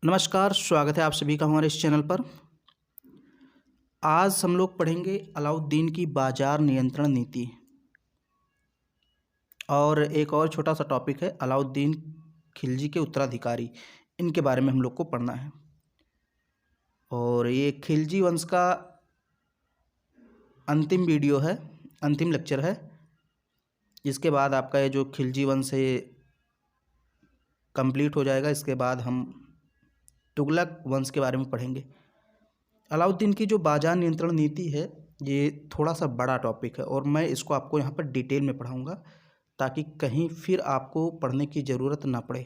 नमस्कार, स्वागत है आप सभी का हमारे इस चैनल पर। आज हम लोग पढ़ेंगे अलाउद्दीन की बाजार नियंत्रण नीति और एक और छोटा सा टॉपिक है अलाउद्दीन खिलजी के उत्तराधिकारी। इनके बारे में हम लोग को पढ़ना है। और ये खिलजी वंश का अंतिम वीडियो है, अंतिम लेक्चर है। इसके बाद आपका ये जो खिलजी वंश है कंप्लीट हो जाएगा। इसके बाद हम तुगलक वंश के बारे में पढ़ेंगे। अलाउद्दीन की जो बाजार नियंत्रण नीति है ये थोड़ा सा बड़ा टॉपिक है और मैं इसको आपको यहाँ पर डिटेल में पढ़ाऊँगा ताकि कहीं फिर आपको पढ़ने की ज़रूरत ना पड़े।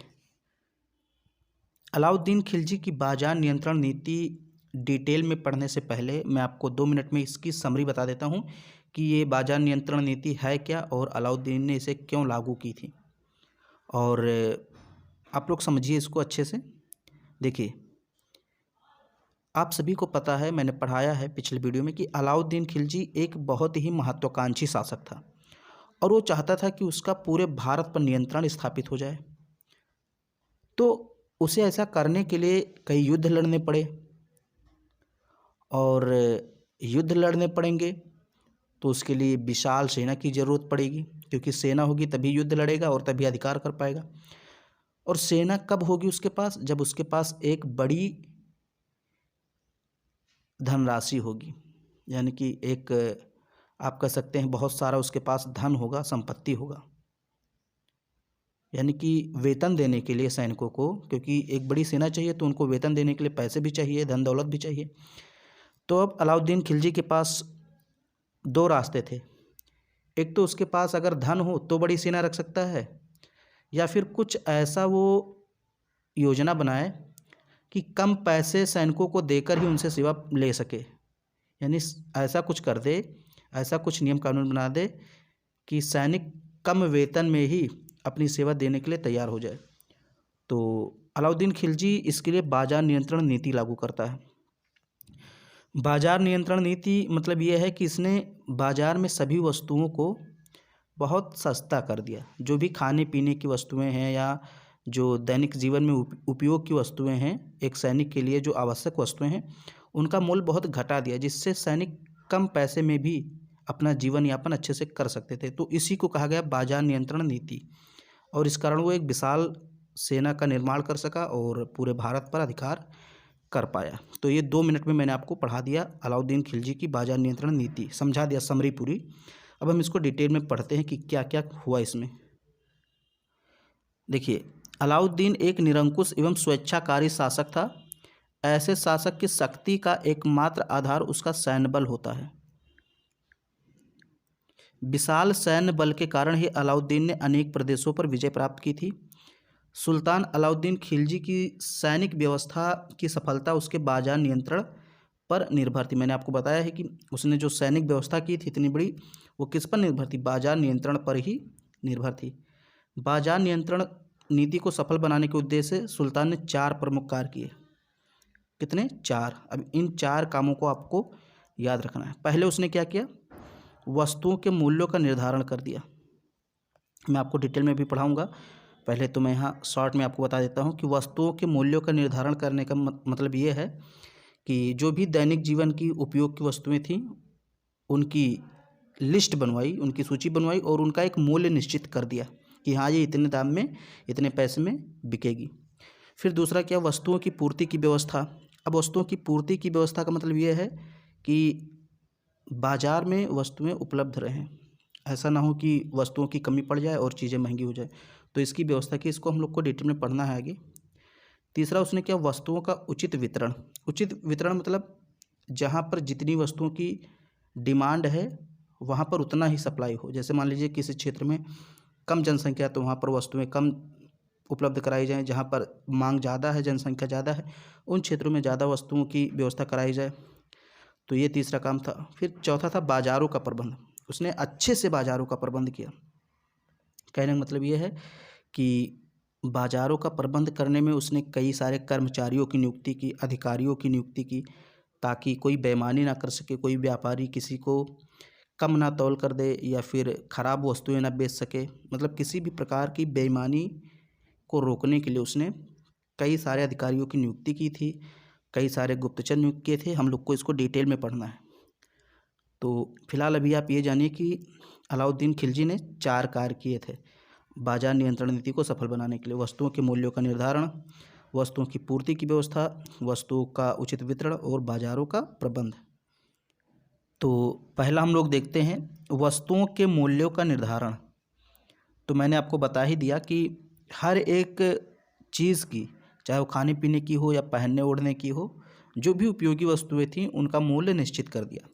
अलाउद्दीन खिलजी की बाजार नियंत्रण नीति डिटेल में पढ़ने से पहले मैं आपको 2 मिनट में इसकी समरी बता देता हूँ कि ये बाजार नियंत्रण नीति है क्या और अलाउद्दीन ने इसे क्यों लागू की थी। और आप लोग समझिए इसको अच्छे से। देखिए, आप सभी को पता है, मैंने पढ़ाया है पिछले वीडियो में कि अलाउद्दीन खिलजी एक बहुत ही महत्वाकांक्षी शासक था और वो चाहता था कि उसका पूरे भारत पर नियंत्रण स्थापित हो जाए। तो उसे ऐसा करने के लिए कई युद्ध लड़ने पड़े और युद्ध लड़ने पड़ेंगे तो उसके लिए विशाल सेना की ज़रूरत पड़ेगी, क्योंकि सेना होगी तभी युद्ध लड़ेगा और तभी अधिकार कर पाएगा। और सेना कब होगी उसके पास? जब उसके पास एक बड़ी धनराशि होगी, यानी कि एक आप कह सकते हैं बहुत सारा उसके पास धन होगा, संपत्ति होगा। यानी कि वेतन देने के लिए सैनिकों को, क्योंकि एक बड़ी सेना चाहिए तो उनको वेतन देने के लिए पैसे भी चाहिए, धन दौलत भी चाहिए। तो अब अलाउद्दीन खिलजी के पास 2 रास्ते थे। एक तो उसके पास अगर धन हो तो बड़ी सेना रख सकता है, या फिर कुछ ऐसा वो योजना बनाए कि कम पैसे सैनिकों को देकर ही उनसे सेवा ले सके। यानी ऐसा कुछ कर दे, ऐसा कुछ नियम कानून बना दे कि सैनिक कम वेतन में ही अपनी सेवा देने के लिए तैयार हो जाए। तो अलाउद्दीन खिलजी इसके लिए बाजार नियंत्रण नीति लागू करता है। बाजार नियंत्रण नीति मतलब ये है कि इसने बाजार में सभी वस्तुओं को बहुत सस्ता कर दिया। जो भी खाने पीने की वस्तुएं हैं या जो दैनिक जीवन में उपयोग की वस्तुएं हैं, एक सैनिक के लिए जो आवश्यक वस्तुएं हैं, उनका मूल्य बहुत घटा दिया, जिससे सैनिक कम पैसे में भी अपना जीवन यापन अच्छे से कर सकते थे। तो इसी को कहा गया बाजार नियंत्रण नीति, और इस कारण वो एक विशाल सेना का निर्माण कर सका और पूरे भारत पर अधिकार कर पाया। तो ये 2 मिनट में मैंने आपको पढ़ा दिया अलाउद्दीन खिलजी की बाजार नियंत्रण नीति, समझा दिया समरी पूरी। अब हम इसको डिटेल में पढ़ते हैं कि क्या क्या हुआ इसमें। देखिए, अलाउद्दीन एक निरंकुश एवं स्वेच्छाकारी शासक था। ऐसे शासक की शक्ति का एकमात्र आधार उसका सैन्य बल होता है। विशाल सैन्य बल के कारण ही अलाउद्दीन ने अनेक प्रदेशों पर विजय प्राप्त की थी। सुल्तान अलाउद्दीन खिलजी की सैनिक व्यवस्था की सफलता उसके बाजार नियंत्रण पर निर्भर थी। मैंने आपको बताया है कि उसने जो सैनिक व्यवस्था की थी इतनी बड़ी, वो किस पर निर्भर थी? बाजार नियंत्रण पर ही निर्भर थी। बाजार नियंत्रण नीति को सफल बनाने के उद्देश्य से सुल्तान ने 4 प्रमुख कार्य किए। कितने? 4। अब इन 4 कामों को आपको याद रखना है। पहले उसने क्या किया? वस्तुओं के मूल्यों का निर्धारण कर दिया। मैं आपको डिटेल में भी पढ़ाऊँगा, पहले तो मैं यहाँ शॉर्ट में आपको बता देता हूँ कि वस्तुओं के मूल्यों का निर्धारण करने का मतलब ये है कि जो भी दैनिक जीवन की उपयोग की वस्तुएं थीं उनकी लिस्ट बनवाई, उनकी सूची बनवाई और उनका एक मूल्य निश्चित कर दिया कि हाँ ये इतने दाम में, इतने पैसे में बिकेगी। फिर दूसरा क्या? वस्तुओं की पूर्ति की व्यवस्था। अब वस्तुओं की पूर्ति की व्यवस्था का मतलब ये है कि बाजार में वस्तुएं उपलब्ध रहें, ऐसा ना हो कि वस्तुओं की कमी पड़ जाए और चीज़ें महंगी हो जाए। तो इसकी व्यवस्था की, इसको हम लोग को डिटेल में पढ़ना है आगे। तीसरा उसने क्या? वस्तुओं का उचित वितरण। उचित वितरण मतलब जहाँ पर जितनी वस्तुओं की डिमांड है वहाँ पर उतना ही सप्लाई हो। जैसे मान लीजिए किसी क्षेत्र में कम जनसंख्या तो वहाँ पर वस्तुएं कम उपलब्ध कराई जाएँ, जहाँ पर मांग ज़्यादा है, जनसंख्या ज़्यादा है, उन क्षेत्रों में ज़्यादा वस्तुओं की व्यवस्था कराई जाए। तो ये तीसरा काम था। फिर चौथा था बाज़ारों का प्रबंध। उसने अच्छे से बाज़ारों का प्रबंध किया। कहने का मतलब ये है कि बाज़ारों का प्रबंध करने में उसने कई सारे कर्मचारियों की नियुक्ति की, अधिकारियों की नियुक्ति की, ताकि कोई बेईमानी ना कर सके, कोई व्यापारी किसी को कम ना तौल कर दे या फिर ख़राब वस्तुएं ना बेच सके। मतलब किसी भी प्रकार की बेईमानी को रोकने के लिए उसने कई सारे अधिकारियों की नियुक्ति की थी, कई सारे गुप्तचर नियुक्त किए थे। हम लोग को इसको डिटेल में पढ़ना है। तो फिलहाल अभी आप ये जानिए कि अलाउद्दीन खिलजी ने 4 कार्य किए थे बाजार नियंत्रण नीति को सफल बनाने के लिए। वस्तुओं के मूल्यों का निर्धारण, वस्तुओं की पूर्ति की व्यवस्था, वस्तुओं का उचित वितरण और बाजारों का प्रबंध। तो पहला हम लोग देखते हैं वस्तुओं के मूल्यों का निर्धारण। तो मैंने आपको बता ही दिया कि हर एक चीज़ की, चाहे वो खाने पीने की हो या पहनने ओढ़ने की हो, जो भी उपयोगी वस्तुएं थीं उनका मूल्य निश्चित कर दिया।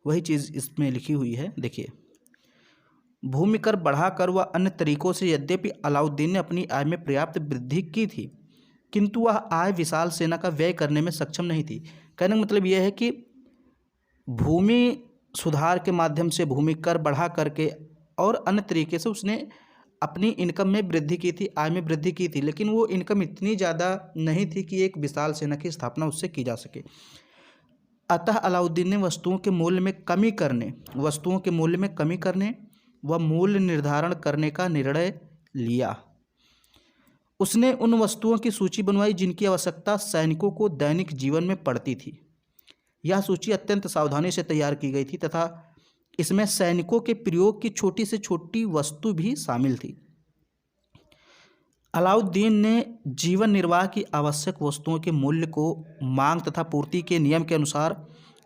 वही चीज़ इसमें लिखी हुई है, देखिए। भूमि कर बढ़ाकर व अन्य तरीकों से यद्यपि अलाउद्दीन ने अपनी आय में पर्याप्त वृद्धि की थी, किंतु वह आय विशाल सेना का व्यय करने में सक्षम नहीं थी। कहने का मतलब यह है कि भूमि सुधार के माध्यम से, भूमि कर बढ़ा करके और अन्य तरीके से उसने अपनी इनकम में वृद्धि की थी, आय में वृद्धि की थी, लेकिन वो इनकम इतनी ज़्यादा नहीं थी कि एक विशाल सेना की स्थापना उससे की जा सके। अतः अलाउद्दीन ने वस्तुओं के मूल्य में कमी करने व मूल्य निर्धारण करने का निर्णय लिया। उसने उन वस्तुओं की सूची बनवाई जिनकी आवश्यकता सैनिकों को दैनिक जीवन में पड़ती थी। यह सूची अत्यंत सावधानी से तैयार की गई थी तथा इसमें सैनिकों के प्रयोग की छोटी से छोटी वस्तु भी शामिल थी। अलाउद्दीन ने जीवन निर्वाह की आवश्यक वस्तुओं के मूल्य को मांग तथा पूर्ति के नियम के अनुसार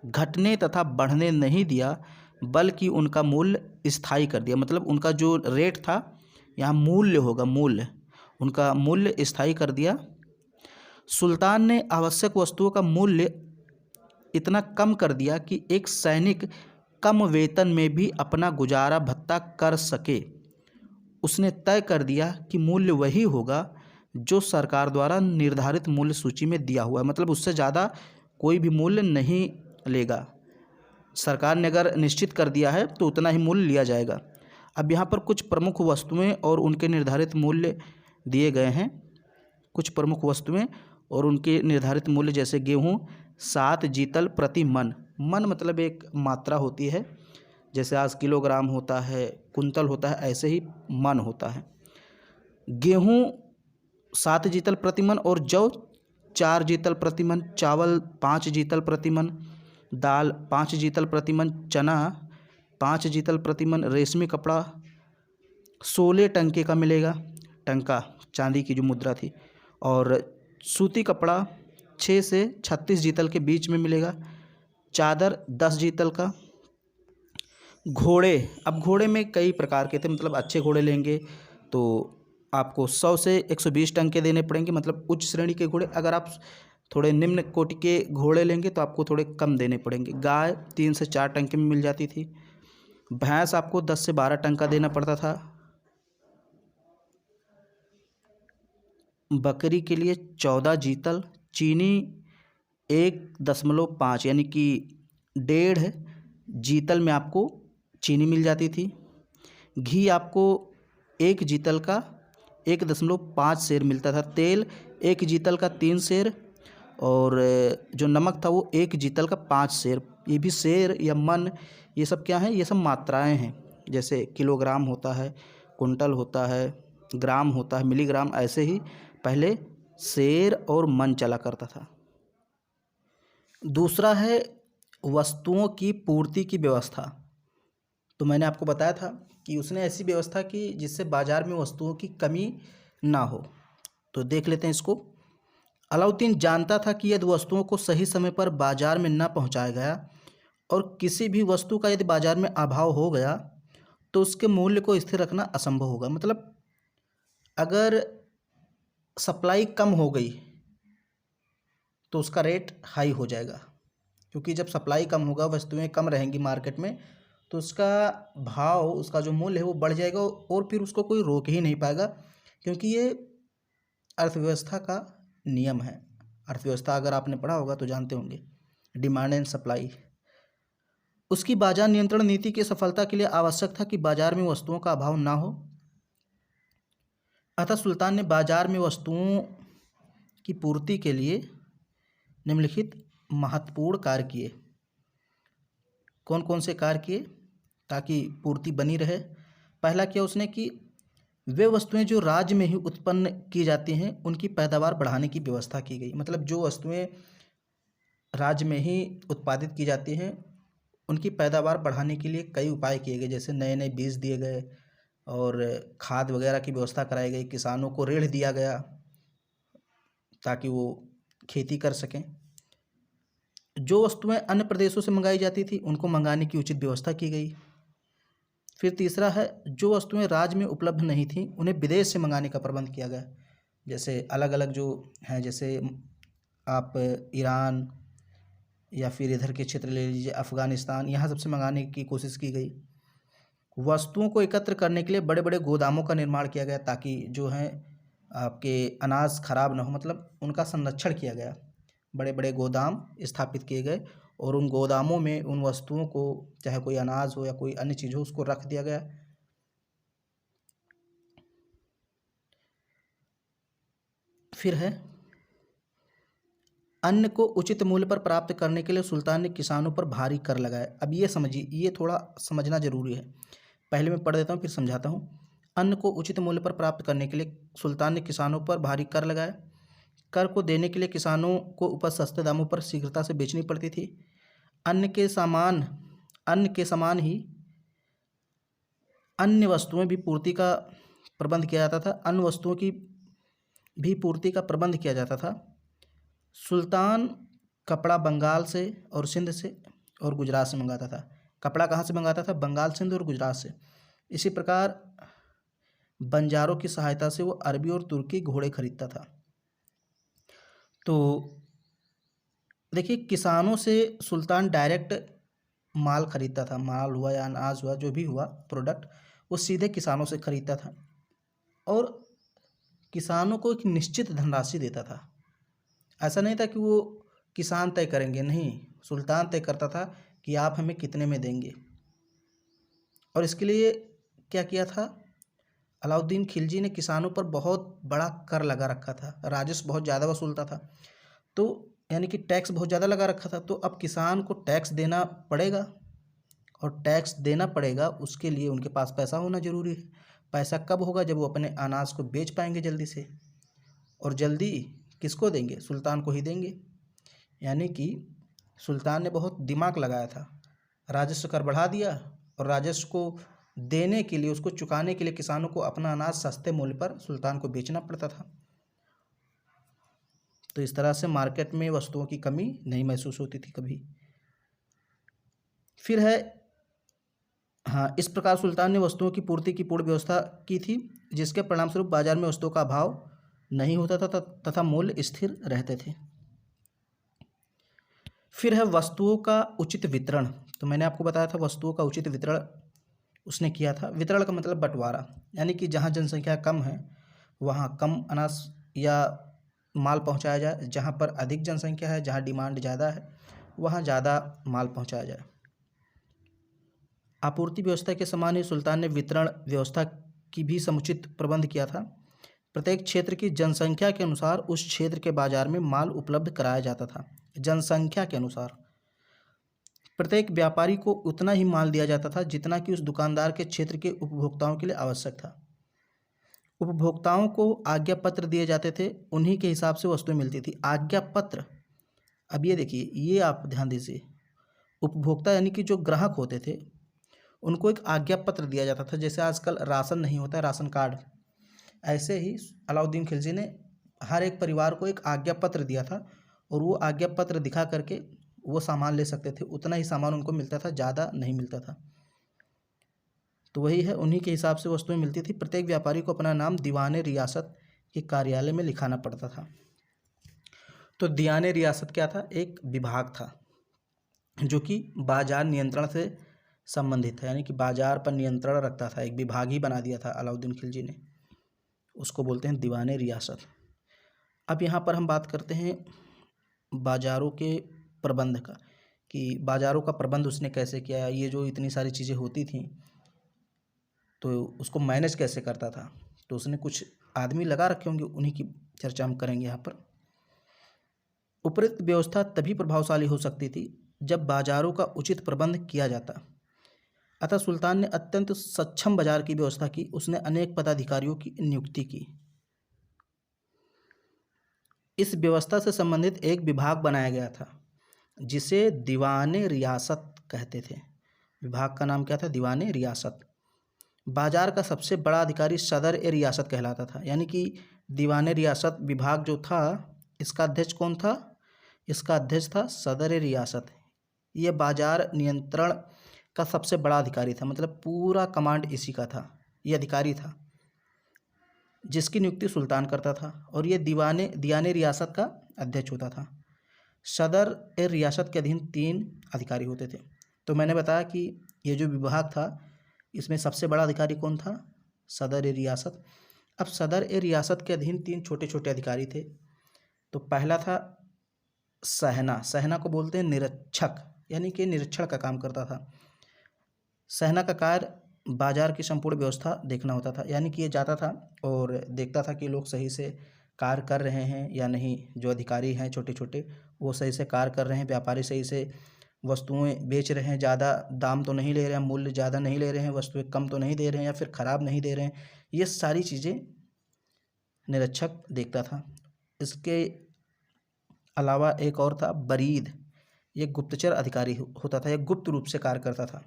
घटने तथा बढ़ने नहीं दिया, बल्कि उनका मूल्य स्थायी कर दिया। मतलब उनका जो रेट था, यहाँ मूल्य होगा, मूल्य, उनका मूल्य स्थायी कर दिया। सुल्तान ने आवश्यक वस्तुओं का मूल्य इतना कम कर दिया कि एक सैनिक कम वेतन में भी अपना गुजारा भत्ता कर सके। उसने तय कर दिया कि मूल्य वही होगा जो सरकार द्वारा निर्धारित मूल्य सूची में दिया हुआ है। मतलब उससे ज़्यादा कोई भी मूल्य नहीं लेगा। सरकार ने अगर निश्चित कर दिया है तो उतना ही मूल्य लिया जाएगा। अब यहाँ पर कुछ प्रमुख वस्तुएं और उनके निर्धारित मूल्य दिए गए हैं। कुछ प्रमुख वस्तुएं और उनके निर्धारित मूल्य, जैसे गेहूँ 7 जीतल प्रति मन। मन मतलब एक मात्रा होती है, जैसे आज किलोग्राम होता है, कुंतल होता है, ऐसे ही मन होता है। गेहूँ 7 जीतल प्रति मन और जौ 4 जीतल प्रति मन, चावल 5 जीतल प्रति मन, दाल 5 जीतल प्रति मन, चना 5 जीतल प्रति मन, रेशमी कपड़ा 16 टंके का मिलेगा, टंका चांदी की जो मुद्रा थी, और सूती कपड़ा 6 से 36 जीतल के बीच में मिलेगा, चादर 10 जीतल का। घोड़े, अब घोड़े में कई प्रकार के थे, मतलब अच्छे घोड़े लेंगे तो आपको 100 से 120 टंके देने पड़ेंगे, मतलब उच्च श्रेणी के घोड़े। अगर आप थोड़े निम्न कोटि के घोड़े लेंगे तो आपको थोड़े कम देने पड़ेंगे। गाय 3 से 4 टंके में मिल जाती थी। भैंस आपको 10 से 12 टंका देना पड़ता था। बकरी के लिए 14 जीतल, चीनी 1.5 यानी कि 1.5 जीतल में आपको चीनी मिल जाती थी। घी आपको 1 जीतल का 1.5 सेर मिलता था। तेल 1 जीतल का 3 सेर, और जो नमक था वो 1 जीतल का 5 सेर। ये भी सेर या मन, ये सब क्या है, ये सब मात्राएं हैं। जैसे किलोग्राम होता है, कुंटल होता है, ग्राम होता है, मिलीग्राम, ऐसे ही पहले सेर और मन चला करता था। दूसरा है वस्तुओं की पूर्ति की व्यवस्था। तो मैंने आपको बताया था कि उसने ऐसी व्यवस्था की जिससे बाजार में वस्तुओं की कमी ना हो। तो देख लेते हैं इसको। अलाउद्दीन जानता था कि यदि वस्तुओं को सही समय पर बाजार में न पहुंचाया गया और किसी भी वस्तु का यदि बाजार में अभाव हो गया तो उसके मूल्य को स्थिर रखना असंभव होगा। मतलब अगर सप्लाई कम हो गई तो उसका रेट हाई हो जाएगा, क्योंकि जब सप्लाई कम होगा, वस्तुएं कम रहेंगी मार्केट में, तो उसका भाव, उसका जो मूल्य है वो बढ़ जाएगा और फिर उसको कोई रोक ही नहीं पाएगा, क्योंकि ये अर्थव्यवस्था का नियम है। अर्थव्यवस्था अगर आपने पढ़ा होगा तो जानते होंगे, डिमांड एंड सप्लाई। उसकी बाजार नियंत्रण नीति की सफलता के लिए आवश्यक था कि बाजार में वस्तुओं का अभाव ना हो। अतः सुल्तान ने बाजार में वस्तुओं की पूर्ति के लिए निम्नलिखित महत्वपूर्ण कार्य किए। कौन कौन से कार्य किए ताकि पूर्ति बनी रहे? पहला किया उसने कि वे वस्तुएं जो राज्य में ही उत्पन्न की जाती हैं उनकी पैदावार बढ़ाने की व्यवस्था की गई। मतलब जो वस्तुएं राज्य में ही उत्पादित की जाती हैं उनकी पैदावार बढ़ाने के लिए कई उपाय किए गए, जैसे नए नए बीज दिए गए और खाद वगैरह की व्यवस्था कराई गई। किसानों को ऋण दिया गया ताकि वो खेती कर सकें। जो वस्तुएं अन्य प्रदेशों से मंगाई जाती थी उनको मंगाने की उचित व्यवस्था की गई। फिर तीसरा है, जो वस्तुएं राज्य में उपलब्ध नहीं थीं उन्हें विदेश से मंगाने का प्रबंध किया गया। जैसे अलग अलग जो हैं, जैसे आप ईरान या फिर इधर के क्षेत्र ले लीजिए अफ़गानिस्तान, यहाँ सबसे मंगाने की कोशिश की गई। वस्तुओं को एकत्र करने के लिए बड़े बड़े गोदामों का निर्माण किया गया ताकि जो है आपके अनाज खराब ना हो, मतलब उनका संरक्षण किया गया। बड़े बड़े गोदाम स्थापित किए गए और उन गोदामों में उन वस्तुओं को, चाहे कोई अनाज हो या कोई अन्य चीज़ हो, उसको रख दिया गया। फिर है, अन्न को उचित मूल्य पर प्राप्त करने के लिए सुल्तान ने किसानों पर भारी कर लगाया। अब ये समझिए, ये थोड़ा समझना जरूरी है। पहले मैं पढ़ देता हूँ फिर समझाता हूँ। अन्न को उचित मूल्य पर प्राप्त करने के लिए सुल्तान ने किसानों पर भारी कर लगाया। कर को देने के लिए किसानों को उपज सस्ते दामों पर शीघ्रता से बेचनी पड़ती थी। अन्न के समान ही अन्य वस्तुएं भी पूर्ति का प्रबंध किया जाता था। अन्य वस्तुओं की भी पूर्ति का प्रबंध किया जाता था। सुल्तान कपड़ा बंगाल से और सिंध से और गुजरात से मंगाता था। कपड़ा कहाँ से मंगाता था? बंगाल, सिंध और गुजरात से। इसी प्रकार बंजारों की सहायता से वो अरबी और तुर्की घोड़े खरीदता था। तो देखिए, किसानों से सुल्तान डायरेक्ट माल खरीदता था। माल हुआ या अनाज हुआ, जो भी हुआ प्रोडक्ट, वो सीधे किसानों से खरीदता था और किसानों को एक निश्चित धनराशि देता था। ऐसा नहीं था कि वो किसान तय करेंगे, नहीं, सुल्तान तय करता था कि आप हमें कितने में देंगे। और इसके लिए क्या किया था, अलाउद्दीन खिलजी ने किसानों पर बहुत बड़ा कर लगा रखा था। राजस्व बहुत ज़्यादा वसूलता था, तो यानी कि टैक्स बहुत ज़्यादा लगा रखा था। तो अब किसान को टैक्स देना पड़ेगा और टैक्स देना पड़ेगा, उसके लिए उनके पास पैसा होना ज़रूरी है। पैसा कब होगा? जब वो अपने अनाज को बेच पाएंगे जल्दी से, और जल्दी किसको देंगे? सुल्तान को ही देंगे। यानी कि सुल्तान ने बहुत दिमाग लगाया था, राजस्व कर बढ़ा दिया और राजस्व को देने के लिए, उसको चुकाने के लिए किसानों को अपना अनाज सस्ते मूल्य पर सुल्तान को बेचना पड़ता था। तो इस तरह से मार्केट में वस्तुओं की कमी नहीं महसूस होती थी कभी। फिर है, हाँ, इस प्रकार सुल्तान ने वस्तुओं की पूर्ति की पूर्ण व्यवस्था की थी, जिसके परिणामस्वरूप बाजार में वस्तुओं का अभाव नहीं होता था तथा मूल्य स्थिर रहते थे। फिर है वस्तुओं का उचित वितरण। तो मैंने आपको बताया था वस्तुओं का उचित वितरण उसने किया था। वितरण का मतलब बंटवारा, यानी कि जहाँ जनसंख्या कम है वहाँ कम अनाज या माल पहुँचाया जाए, जहाँ पर अधिक जनसंख्या है, जहाँ डिमांड ज़्यादा है, वहाँ ज़्यादा माल पहुँचाया जाए। आपूर्ति व्यवस्था के समान ही सुल्तान ने वितरण व्यवस्था की भी समुचित प्रबंध किया था। प्रत्येक क्षेत्र की जनसंख्या के अनुसार उस क्षेत्र के बाजार में माल उपलब्ध कराया जाता था। जनसंख्या के अनुसार प्रत्येक व्यापारी को उतना ही माल दिया जाता था जितना कि उस दुकानदार के क्षेत्र के उपभोक्ताओं के लिए आवश्यक था। उपभोक्ताओं को आज्ञा पत्र दिए जाते थे, उन्हीं के हिसाब से वस्तुएं मिलती थी। आज्ञा पत्र, अब ये देखिए, ये आप ध्यान दीजिए, उपभोक्ता यानी कि जो ग्राहक होते थे उनको एक आज्ञा पत्र दिया जाता था। जैसे आजकल राशन नहीं होता है, राशन कार्ड, ऐसे ही अलाउद्दीन खिलजी ने हर एक परिवार को एक आज्ञा पत्र दिया था और वो आज्ञा पत्र दिखा करके वो सामान ले सकते थे। उतना ही सामान उनको मिलता था, ज़्यादा नहीं मिलता था। तो वही है, उन्हीं के हिसाब से वस्तुएं मिलती थी। प्रत्येक व्यापारी को अपना नाम दीवाने रियासत के कार्यालय में लिखाना पड़ता था। तो दीवाने रियासत क्या था? एक विभाग था जो कि बाजार नियंत्रण से संबंधित है, यानी कि बाजार पर नियंत्रण रखता था। एक विभाग ही बना दिया था अलाउद्दीन खिलजी ने, उसको बोलते हैं दीवाने रियासत। अब यहाँ पर हम बात करते हैं बाज़ारों के प्रबंध का, कि बाज़ारों का प्रबंध उसने कैसे किया। ये जो इतनी सारी चीज़ें होती थी तो उसको मैनेज कैसे करता था, तो उसने कुछ आदमी लगा रखे होंगे, उन्हीं की चर्चा हम करेंगे यहाँ पर। उपरोक्त व्यवस्था तभी प्रभावशाली हो सकती थी जब बाज़ारों का उचित प्रबंध किया जाता। अतः सुल्तान ने अत्यंत सक्षम बाजार की व्यवस्था की। उसने अनेक पदाधिकारियों की नियुक्ति की। इस व्यवस्था से संबंधित एक विभाग बनाया गया था जिसे दीवाने रियासत कहते थे। विभाग का नाम क्या था? दीवाने रियासत। बाजार का सबसे बड़ा अधिकारी सदर ए रियासत कहलाता था। यानी कि दीवाने रियासत विभाग जो था, इसका अध्यक्ष कौन था? इसका अध्यक्ष था सदर ए रियासत। यह बाजार नियंत्रण का सबसे बड़ा अधिकारी था, मतलब पूरा कमांड इसी का था। ये अधिकारी था जिसकी नियुक्ति सुल्तान करता था, और ये दीवाने रियासत का अध्यक्ष होता था। सदर ए रियासत के अधीन 3 अधिकारी होते थे। तो मैंने बताया कि ये जो विभाग था, इसमें सबसे बड़ा अधिकारी कौन था? सदर ए रियासत। अब सदर ए रियासत के अधीन 3 छोटे छोटे अधिकारी थे। तो पहला था सहना। सहना को बोलते हैं निरीक्षक, यानी कि निरीक्षण का काम करता था। सहना का कार्य बाजार की संपूर्ण व्यवस्था देखना होता था। यानी कि ये जाता था और देखता था कि लोग सही से कार्य कर रहे हैं या नहीं। जो अधिकारी हैं छोटे छोटे, वो सही से कार्य कर रहे हैं, व्यापारी सही से वस्तुएं बेच रहे हैं, ज़्यादा दाम तो नहीं ले रहे हैं, मूल्य ज़्यादा नहीं ले रहे हैं, वस्तुएं कम तो नहीं दे रहे हैं या फिर ख़राब नहीं दे रहे हैं। ये सारी चीज़ें निरीक्षक देखता था। इसके अलावा एक और था बरीद। ये गुप्तचर अधिकारी होता था, यह गुप्त रूप से कार्य करता था।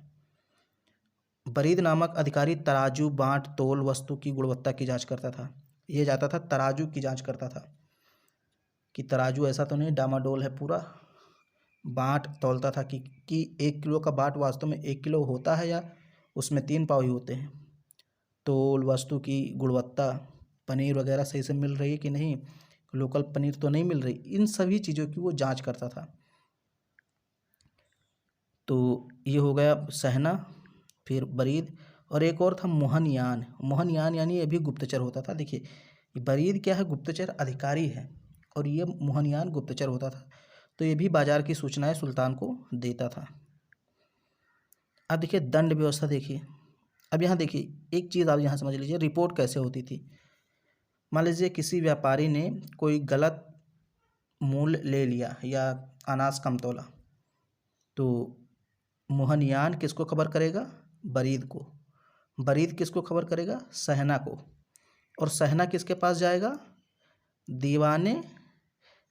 बरीद नामक अधिकारी तराजू, बाँट, तोल, वस्तु की गुणवत्ता की जांच करता था। ये जाता था तराजू की जांच करता था कि तराजू ऐसा तो नहीं डामाडोल है पूरा। बाँट तौलता था कि 1 किलो का बाँट वास्तव में 1 किलो होता है या उसमें 3 पाव ही होते हैं। तोल, वस्तु की गुणवत्ता, पनीर वगैरह सही से मिल रही है कि नहीं, लोकल पनीर तो नहीं मिल रही, इन सभी चीज़ों की वो जांच करता था। तो ये हो गया सहना, फिर बरीद, और एक और था मोहनयान। मोहनयान यानी ये भी गुप्तचर होता था। देखिए, ये बरीद क्या है? गुप्तचर अधिकारी है, और ये मोहनयान गुप्तचर होता था। तो ये भी बाजार की सूचनाएं सुल्तान को देता था। अब देखिए दंड व्यवस्था देखिए। अब यहाँ देखिए एक चीज़ आप यहाँ समझ लीजिए, रिपोर्ट कैसे होती थी। मान लीजिए किसी व्यापारी ने कोई गलत मूल्य ले लिया या अनाज कम तोला, तो मोहनयान किसको खबर करेगा? बरीद को। बरीद किसको खबर करेगा? सहना को। और सहना किसके पास जाएगा? दीवाने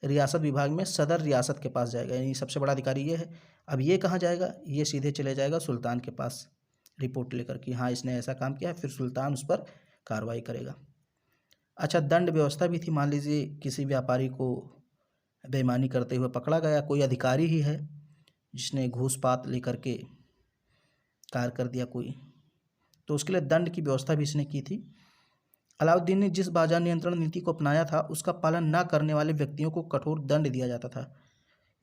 रियासत विभाग में सदर रियासत के पास जाएगा, यानी सबसे बड़ा अधिकारी ये है। अब ये कहाँ जाएगा? ये सीधे चले जाएगा सुल्तान के पास रिपोर्ट लेकर कि हाँ इसने ऐसा काम किया, फिर सुल्तान उस पर कार्रवाई करेगा। अच्छा, दंड व्यवस्था भी थी। मान लीजिए किसी व्यापारी को बेईमानी करते हुए पकड़ा गया, कोई अधिकारी ही है जिसने घूस पात लेकर के कार्य कर दिया कोई, तो उसके लिए दंड की व्यवस्था भी इसने की थी। अलाउद्दीन ने जिस बाजार नियंत्रण नीति को अपनाया था, उसका पालन न करने वाले व्यक्तियों को कठोर दंड दिया जाता था।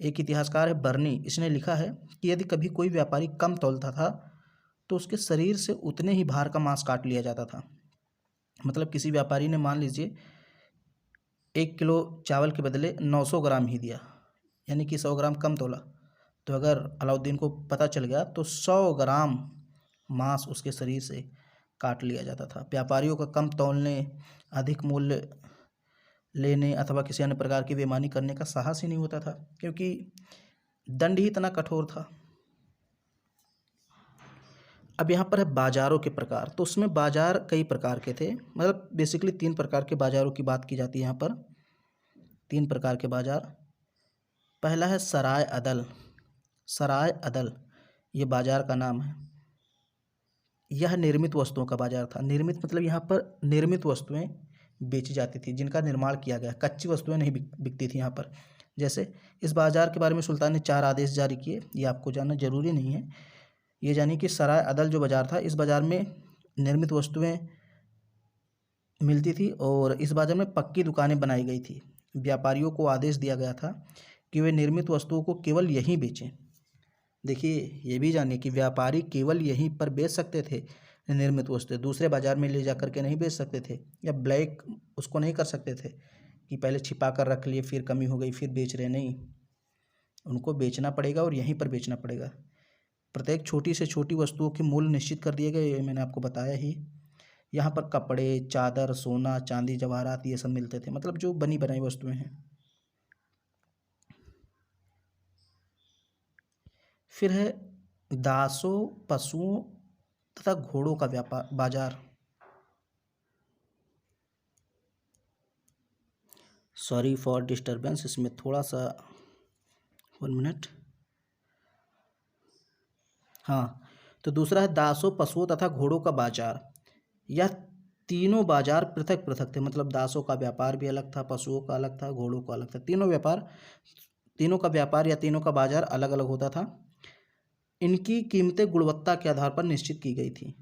एक इतिहासकार है बर्नी, इसने लिखा है कि यदि कभी कोई व्यापारी कम तौलता था तो उसके शरीर से उतने ही भार का मांस काट लिया जाता था। मतलब किसी व्यापारी ने मान लीजिए 1 किलो चावल के बदले 900 ग्राम ही दिया, यानी कि 100 ग्राम कम तोला, तो अगर अलाउद्दीन को पता चल गया तो 100 ग्राम मांस उसके शरीर से काट लिया जाता था। व्यापारियों का कम तौलने, अधिक मूल्य लेने अथवा किसी अन्य प्रकार की बेईमानी करने का साहस ही नहीं होता था, क्योंकि दंड ही इतना कठोर था। अब यहाँ पर है बाजारों के प्रकार। तो उसमें बाजार कई प्रकार के थे, मतलब बेसिकली 3 प्रकार के बाजारों की बात की जाती है यहाँ पर। 3 प्रकार के बाजार। पहला है सराय अदल। सराय अदल ये बाजार का नाम है। यह निर्मित वस्तुओं का बाजार था। निर्मित मतलब यहाँ पर निर्मित वस्तुएं बेची जाती थी, जिनका निर्माण किया गया, कच्ची वस्तुएं नहीं बिकती थी यहाँ पर। जैसे इस बाजार के बारे में सुल्तान ने 4 आदेश जारी किए, ये आपको जानना जरूरी नहीं है। ये जानिए कि सराय अदल जो बाजार था, इस बाजार में निर्मित वस्तुएं मिलती थी और इस बाजार में पक्की दुकानें बनाई गई थी। व्यापारियों को आदेश दिया गया था कि वे निर्मित वस्तुओं को केवल यहीं बेचें। देखिए ये भी जानिए कि व्यापारी केवल यहीं पर बेच सकते थे निर्मित वस्तुएं, दूसरे बाजार में ले जा कर के नहीं बेच सकते थे, या ब्लैक उसको नहीं कर सकते थे कि पहले छिपा कर रख लिए, फिर कमी हो गई फिर बेच रहे। नहीं, उनको बेचना पड़ेगा और यहीं पर बेचना पड़ेगा। प्रत्येक छोटी से छोटी वस्तुओं के मूल्य निश्चित कर दिए गए, ये मैंने आपको बताया ही। यहाँ पर कपड़े, चादर, सोना, चांदी, जवाहरात ये सब मिलते थे, मतलब जो बनी बनाई वस्तुएं हैं। फिर है दासों, पशुओं तथा घोड़ों का व्यापार बाजार। सॉरी फॉर डिस्टरबेंस, इसमें थोड़ा सा 1 मिनट। हाँ, तो दूसरा है दासों, पशुओं तथा घोड़ों का बाजार। यह तीनों बाजार पृथक पृथक थे, मतलब दासों का व्यापार भी अलग था, पशुओं का अलग था, घोड़ों का अलग था। तीनों का व्यापार या तीनों का बाजार अलग अलग होता था। इनकी कीमतें गुणवत्ता के आधार पर निश्चित की गई थी।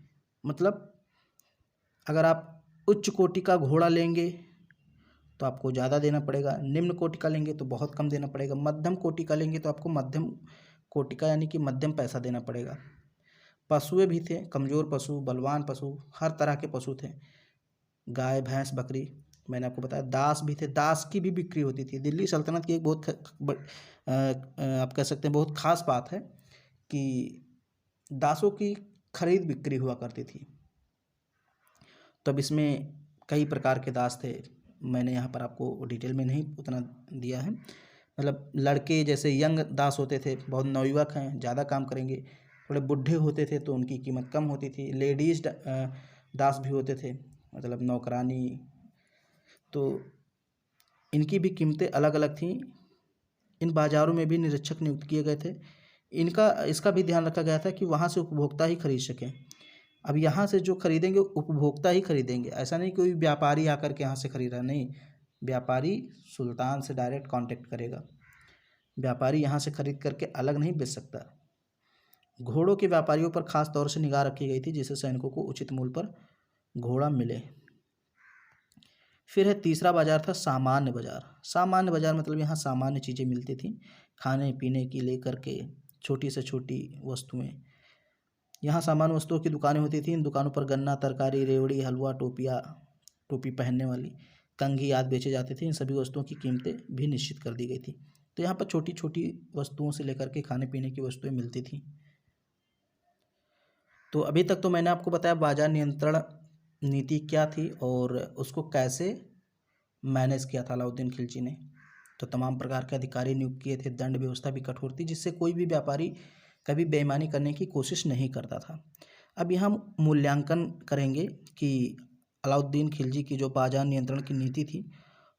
मतलब अगर आप उच्च कोटि का घोड़ा लेंगे तो आपको ज़्यादा देना पड़ेगा, निम्न कोटि का लेंगे तो बहुत कम देना पड़ेगा, मध्यम कोटि का लेंगे तो आपको मध्यम कोटि का यानी कि मध्यम पैसा देना पड़ेगा। पशुएं भी थे, कमज़ोर पशु, बलवान पशु, हर तरह के पशु थे। गाय, भैंस, बकरी, मैंने आपको बताया। दास भी थे, दास की भी बिक्री होती थी। दिल्ली सल्तनत की एक बहुत आप कह सकते हैं बहुत ख़ास बात है कि दासों की खरीद बिक्री हुआ करती थी। तब इसमें कई प्रकार के दास थे, मैंने यहाँ पर आपको डिटेल में नहीं उतना दिया है। मतलब लड़के जैसे यंग दास होते थे, बहुत नवयुवक हैं, ज़्यादा काम करेंगे। थोड़े बूढ़े होते थे तो उनकी कीमत कम होती थी। लेडीज़ दास भी होते थे, मतलब नौकरानी, तो इनकी भी कीमतें अलग अलग थीं। इन बाज़ारों में भी निरीक्षक नियुक्त किए गए थे। इसका भी ध्यान रखा गया था कि वहाँ से उपभोक्ता ही खरीद सकें। अब यहाँ से जो खरीदेंगे उपभोक्ता ही खरीदेंगे, ऐसा नहीं कोई व्यापारी आकर के यहाँ से खरीद रहा, नहीं। व्यापारी सुल्तान से डायरेक्ट कांटेक्ट करेगा, व्यापारी यहाँ से खरीद करके अलग नहीं बेच सकता। घोड़ों के व्यापारियों पर खास तौर से निगाह रखी गई थी, जिससे सैनिकों को उचित मूल्य पर घोड़ा मिले। फिर है तीसरा बाजार था सामान्य बाजार। सामान्य बाजार मतलब यहाँ सामान्य चीज़ें मिलती थी, खाने पीने की लेकर के छोटी से छोटी वस्तुएं। यहाँ सामान्य वस्तुओं की दुकानें होती थी। इन दुकानों पर गन्ना, तरकारी, रेवड़ी, हलवा, टोपी पहनने वाली, कंघी आदि बेचे जाते थे। इन सभी वस्तुओं की कीमतें भी निश्चित कर दी गई थी। तो यहाँ पर छोटी छोटी वस्तुओं से लेकर के खाने पीने की वस्तुएं मिलती थी। तो अभी तक तो मैंने आपको बताया बाजार नियंत्रण नीति क्या थी और उसको कैसे मैनेज किया था अलाउद्दीन खिलजी ने। तो तमाम प्रकार के अधिकारी नियुक्त किए थे, दंड व्यवस्था भी कठोर थी, जिससे कोई भी व्यापारी कभी बेईमानी करने की कोशिश नहीं करता था। अब यहाँ हम मूल्यांकन करेंगे कि अलाउद्दीन खिलजी की जो बाजार नियंत्रण की नीति थी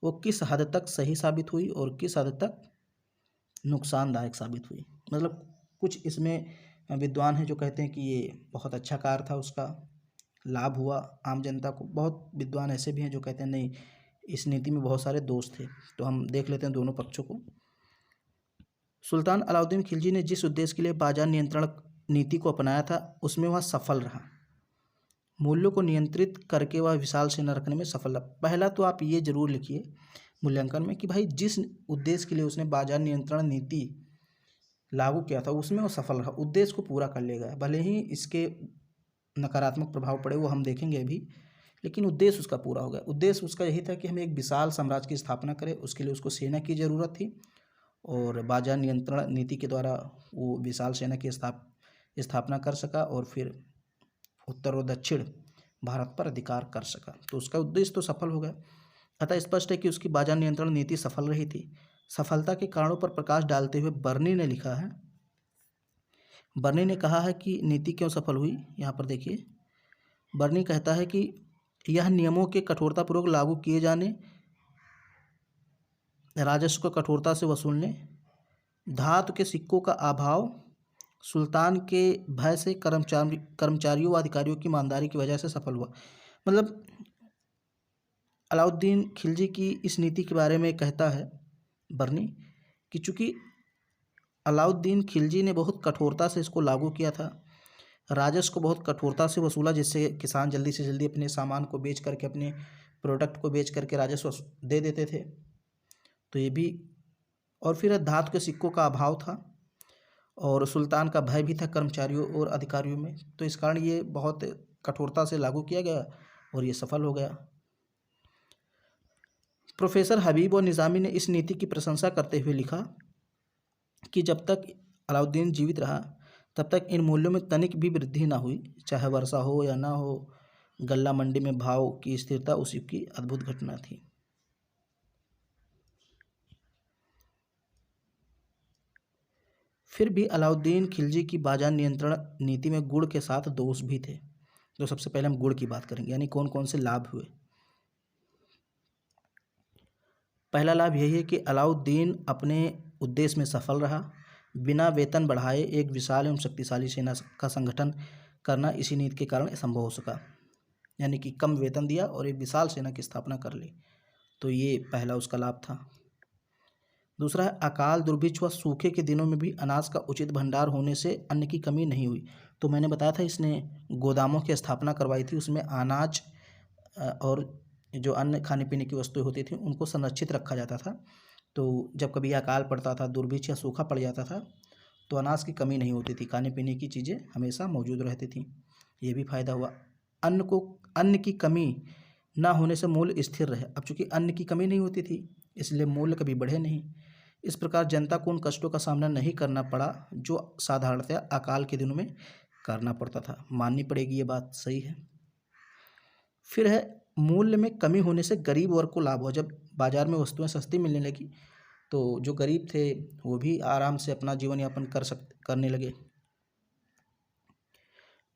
वो किस हद तक सही साबित हुई और किस हद तक नुकसानदायक साबित हुई। मतलब कुछ इसमें विद्वान हैं जो कहते हैं कि ये बहुत अच्छा कार्य था, उसका लाभ हुआ आम जनता को। बहुत विद्वान ऐसे भी हैं जो कहते हैं नहीं, इस नीति में बहुत सारे दोष थे। तो हम देख लेते हैं दोनों पक्षों को। सुल्तान अलाउद्दीन खिलजी ने जिस उद्देश्य के लिए बाजार नियंत्रण नीति को अपनाया था उसमें वह सफल रहा। मूल्यों को नियंत्रित करके वह विशाल सेना रखने में सफल रहा। पहला तो आप ये जरूर लिखिए मूल्यांकन में कि भाई जिस उद्देश्य के लिए उसने बाजार नियंत्रण नीति लागू किया था उसमें वो सफल रहा, उद्देश्य को पूरा कर ले गया। भले ही इसके नकारात्मक प्रभाव पड़े वो हम देखेंगे अभी, लेकिन उद्देश्य उसका पूरा हो गया। उद्देश्य उसका यही था कि हमें एक विशाल साम्राज्य की स्थापना करें, उसके लिए उसको सेना की ज़रूरत थी और बाजार नियंत्रण नीति के द्वारा वो विशाल सेना की स्थापना कर सका और फिर उत्तर और दक्षिण भारत पर अधिकार कर सका। तो उसका उद्देश्य तो सफल हो गया। अतः स्पष्ट है कि उसकी बाजार नियंत्रण नीति सफल रही थी। सफलता के कारणों पर प्रकाश डालते हुए बर्नी ने लिखा है, बर्नी ने कहा है कि नीति क्यों सफल हुई। यहाँ पर देखिए, बर्नी कहता है कि यह नियमों के कठोरतापूर्वक लागू किए जाने, राजस्व को कठोरता से वसूलने, धातु के सिक्कों का अभाव, सुल्तान के भय से कर्मचारियों व अधिकारियों की ईमानदारी की वजह से सफल हुआ। मतलब अलाउद्दीन खिलजी की इस नीति के बारे में कहता है बर्नी कि चूँकि अलाउद्दीन खिलजी ने बहुत कठोरता से इसको लागू किया था, राजस्व को बहुत कठोरता से वसूला, जिससे किसान जल्दी से जल्दी अपने सामान को बेच करके, अपने प्रोडक्ट को बेच करके राजस्व दे देते थे। तो ये भी, और फिर धातु के सिक्कों का अभाव था और सुल्तान का भय भी था कर्मचारियों और अधिकारियों में। तो इस कारण ये बहुत कठोरता से लागू किया गया और ये सफल हो गया। प्रोफेसर हबीब और निज़ामी ने इस नीति की प्रशंसा करते हुए लिखा कि जब तक अलाउद्दीन जीवित रहा तब तक इन मूल्यों में तनिक भी वृद्धि ना हुई, चाहे वर्षा हो या ना हो। गल्ला मंडी में भाव की स्थिरता उस युग की अद्भुत घटना थी। फिर भी अलाउद्दीन खिलजी की बाजार नियंत्रण नीति में गुड़ के साथ दोष भी थे। तो सबसे पहले हम गुड़ की बात करेंगे, यानी कौन कौन से लाभ हुए। पहला लाभ यही है कि अलाउद्दीन अपने उद्देश्य में सफल रहा। बिना वेतन बढ़ाए एक विशाल एवं शक्तिशाली सेना का संगठन करना इसी नीति के कारण संभव हो सका, यानी कि कम वेतन दिया और एक विशाल सेना की स्थापना कर ली। तो ये पहला उसका लाभ था। दूसरा है अकाल, दुर्भिक्ष व सूखे के दिनों में भी अनाज का उचित भंडार होने से अन्न की कमी नहीं हुई। तो मैंने बताया था इसने गोदामों की स्थापना करवाई थी, उसमें अनाज और जो अन्य खाने पीने की वस्तुएं होती थी उनको संरक्षित रखा जाता था। तो जब कभी अकाल पड़ता था, दुर्भिक्ष या सूखा पड़ जाता था, तो अनाज की कमी नहीं होती थी, खाने पीने की चीज़ें हमेशा मौजूद रहती थी। ये भी फायदा हुआ। अन्न की कमी ना होने से मूल्य स्थिर रहे। अब चूंकि अन्न की कमी नहीं होती थी इसलिए मूल्य कभी बढ़े नहीं। इस प्रकार जनता को उन कष्टों का सामना नहीं करना पड़ा जो साधारणतया अकाल के दिनों में करना पड़ता था। माननी पड़ेगी, ये बात सही है। फिर है मूल्य में कमी होने से गरीब वर्ग को लाभ हुआ। जब बाजार में वस्तुएं सस्ती मिलने लगी तो जो गरीब थे वो भी आराम से अपना जीवन यापन करने लगे।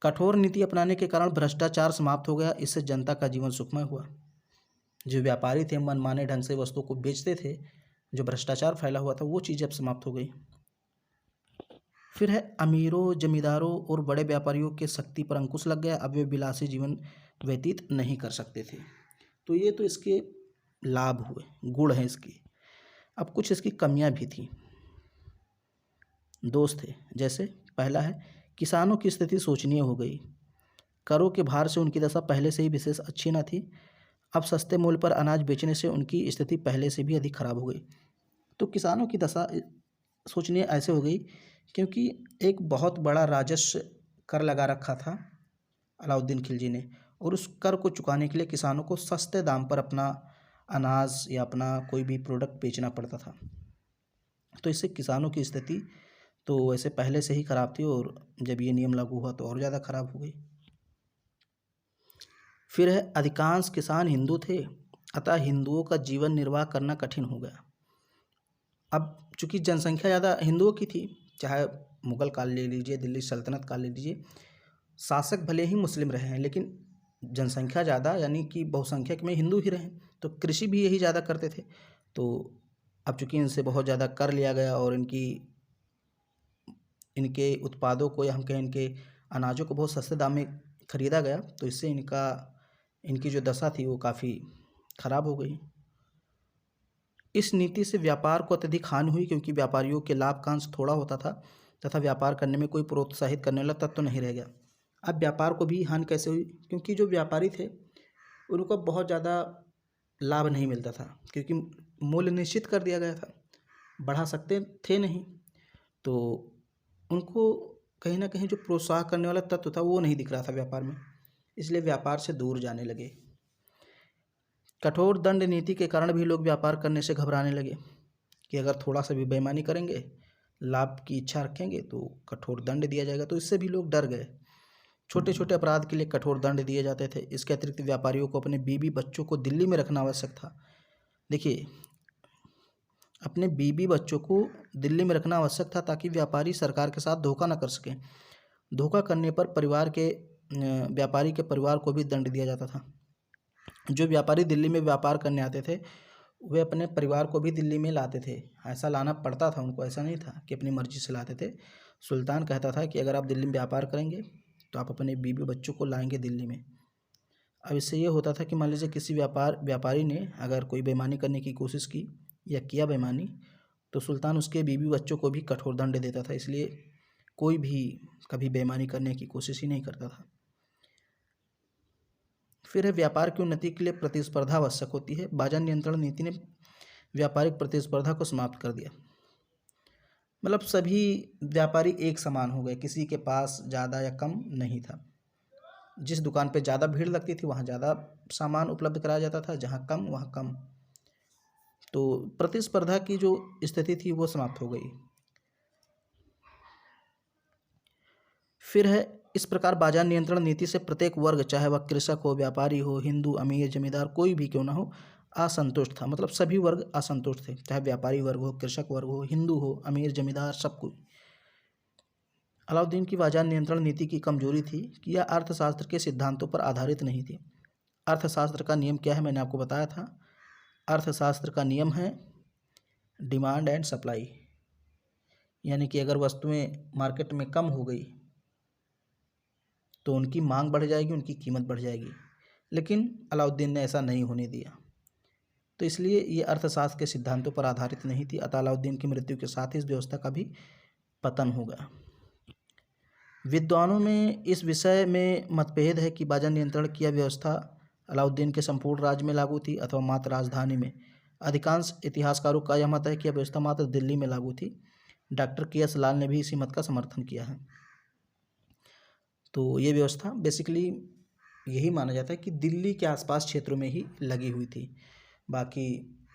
कठोर नीति अपनाने के कारण भ्रष्टाचार समाप्त हो गया, इससे जनता का जीवन सुखमय हुआ। जो व्यापारी थे मनमाने ढंग से वस्तुओं को बेचते थे, जो भ्रष्टाचार फैला हुआ था, वो चीज़ अब समाप्त हो गई। फिर है अमीरों, जमींदारों और बड़े व्यापारियों के शक्ति पर अंकुश लग गया। अब वे विलासी जीवन व्यतीत नहीं कर सकते थे। तो ये तो इसके लाभ हुए, गुण हैं इसकी। अब कुछ इसकी कमियां भी थी, दोष थे। जैसे पहला है किसानों की स्थिति शोचनीय हो गई। करों के भार से उनकी दशा पहले से ही विशेष अच्छी न थी। अब सस्ते मूल्य पर अनाज बेचने से उनकी स्थिति पहले से भी अधिक खराब हो गई। तो किसानों की दशा शोचनीय ऐसे हो गई क्योंकि एक बहुत बड़ा राजस्व कर लगा रखा था अलाउद्दीन खिलजी ने, और उस कर को चुकाने के लिए किसानों को सस्ते दाम पर अपना अनाज या अपना कोई भी प्रोडक्ट बेचना पड़ता था। तो इससे किसानों की स्थिति तो वैसे पहले से ही खराब थी, और जब ये नियम लागू हुआ तो और ज़्यादा खराब हो गई। फिर है अधिकांश किसान हिंदू थे, अतः हिंदुओं का जीवन निर्वाह करना कठिन हो गया। अब चूंकि जनसंख्या ज़्यादा हिंदुओं की थी, चाहे मुगल काल ले लीजिए, दिल्ली सल्तनत काल ले लीजिए, शासक भले ही मुस्लिम रहे हैं लेकिन जनसंख्या ज़्यादा यानी कि बहुसंख्यक में हिंदू ही रहे। तो कृषि भी यही ज़्यादा करते थे। तो अब चूंकि इनसे बहुत ज़्यादा कर लिया गया और इनके उत्पादों को या हम कहें इनके अनाजों को बहुत सस्ते दाम में खरीदा गया, तो इससे इनकी जो दशा थी वो काफ़ी खराब हो गई। इस नीति से व्यापार को अत्यधिक हानि हुई क्योंकि व्यापारियों के लाभ का अंश थोड़ा होता था तथा व्यापार करने में कोई प्रोत्साहित करने वाला तत्व तो नहीं रह गया। अब व्यापार को भी हानि कैसे हुई? क्योंकि जो व्यापारी थे उनको बहुत ज़्यादा लाभ नहीं मिलता था क्योंकि मूल्य निश्चित कर दिया गया था, बढ़ा सकते थे नहीं। तो उनको कहीं ना कहीं जो प्रोत्साहन करने वाला तत्व था वो नहीं दिख रहा था व्यापार में, इसलिए व्यापार से दूर जाने लगे। कठोर दंड नीति के कारण भी लोग व्यापार करने से घबराने लगे कि अगर थोड़ा सा भी बेईमानी करेंगे, लाभ की इच्छा रखेंगे तो कठोर दंड दिया जाएगा। तो इससे भी लोग डर गए। छोटे छोटे अपराध के लिए कठोर दंड दिए जाते थे। इसके अतिरिक्त व्यापारियों को अपने बीवी बच्चों को दिल्ली में रखना आवश्यक था। देखिए, अपने बीवी बच्चों को दिल्ली में रखना आवश्यक था ताकि व्यापारी सरकार के साथ धोखा न कर सकें। धोखा करने पर व्यापारी के परिवार को भी दंड दिया जाता था। जो व्यापारी दिल्ली में व्यापार करने आते थे वे अपने परिवार को भी दिल्ली में लाते थे। ऐसा लाना पड़ता था उनको, ऐसा नहीं था कि अपनी मर्जी से लाते थे। सुल्तान कहता था कि अगर आप दिल्ली में व्यापार करेंगे तो आप अपने बीवी बच्चों को लाएंगे दिल्ली में। अब इससे ये होता था कि मान लीजिए किसी व्यापारी ने अगर कोई बेईमानी करने की कोशिश की या किया बेईमानी, तो सुल्तान उसके बीवी बच्चों को भी कठोर दंड देता था। इसलिए कोई भी कभी बेईमानी करने की कोशिश ही नहीं करता था। फिर है व्यापार की उन्नति के लिए प्रतिस्पर्धा आवश्यक होती है। बाजार नियंत्रण नीति ने व्यापारिक प्रतिस्पर्धा को समाप्त कर दिया। मतलब सभी व्यापारी एक समान हो गए, किसी के पास ज़्यादा या कम नहीं था। जिस दुकान पे ज़्यादा भीड़ लगती थी वहाँ ज़्यादा सामान उपलब्ध कराया जाता था, जहाँ कम वहाँ कम। तो प्रतिस्पर्धा की जो स्थिति थी वो समाप्त हो गई। फिर है इस प्रकार बाजार नियंत्रण नीति से प्रत्येक वर्ग, चाहे वह कृषक हो, व्यापारी हो, हिंदू, अमीर, जमींदार, कोई भी क्यों ना हो, असंतुष्ट था। मतलब सभी वर्ग असंतुष्ट थे, चाहे व्यापारी वर्ग हो, कृषक वर्ग हो, हिंदू हो, अमीर, जमींदार, सब कोई। अलाउद्दीन की बाजार नियंत्रण नीति की कमजोरी थी कि यह अर्थशास्त्र के सिद्धांतों पर आधारित नहीं थी। अर्थशास्त्र का नियम क्या है, मैंने आपको बताया था। अर्थशास्त्र का नियम है डिमांड एंड सप्लाई, यानी कि अगर वस्तुएं मार्केट में कम हो गई तो उनकी मांग बढ़ जाएगी, उनकी कीमत बढ़ जाएगी। लेकिन अलाउद्दीन ने ऐसा नहीं होने दिया, तो इसलिए ये अर्थशास्त्र के सिद्धांतों पर आधारित नहीं थी। अतः अलाउद्दीन की मृत्यु के साथ ही इस व्यवस्था का भी पतन हो गया। विद्वानों में इस विषय में मतभेद है कि बाजार नियंत्रण की यह व्यवस्था अलाउद्दीन के संपूर्ण राज्य में लागू थी अथवा मात्र राजधानी में। अधिकांश इतिहासकारों का यह मत है कि यह व्यवस्था मात्र दिल्ली में लागू थी। Doctor KS. लाल ने भी इसी मत का समर्थन किया है। तो ये व्यवस्था बेसिकली यही माना जाता है कि दिल्ली के आसपास क्षेत्रों में ही लगी हुई थी, बाकी